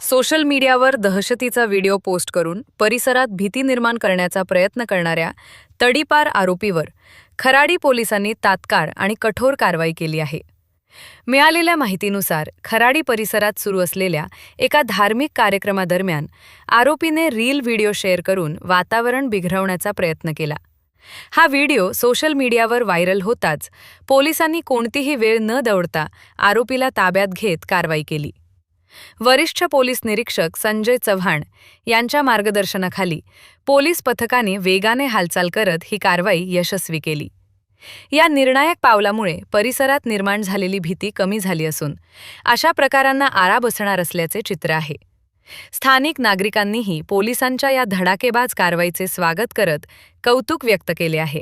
Social मीडियावर दहशतीचा video post करून परिसरात भीती निर्माण करण्याचा प्रयत्न करणाऱ्या तडीपार आरोपीवर खराडी पोलिसांनी तात्काळ आणि कठोर कारवाई केली आहे. मिळालेल्या माहितीनुसार खराडी परिसरात सुरू असलेल्या एका धार्मिक कार्यक्रमादरम्यान आरोपीने रील व्हिडिओ शेअर करून वातावरण बिघडवण्याचा प्रयत्न केला. हा व्हिडिओ सोशल मीडियावर व्हायरल होताच पोलिसांनी कोणतीही वेळ न दवडता आरोपीला ताब्यात घेत कारवाई केली. वरिष्ठ पोलीस निरीक्षक संजय चव्हाण यांच्या मार्गदर्शनाखाली पोलीस पथकाने वेगाने हालचाल करत ही कारवाई यशस्वी केली. या निर्णायक पावलामुळे परिसरात निर्माण झालेली भीती कमी झाली असून अशा प्रकारांना आळा बसणार असल्याचे चित्र आहे. स्थानिक नागरिकांनीही पोलिसांच्या या धडाकेबाज कारवाईचे स्वागत करत कौतुक व्यक्त केले आहे.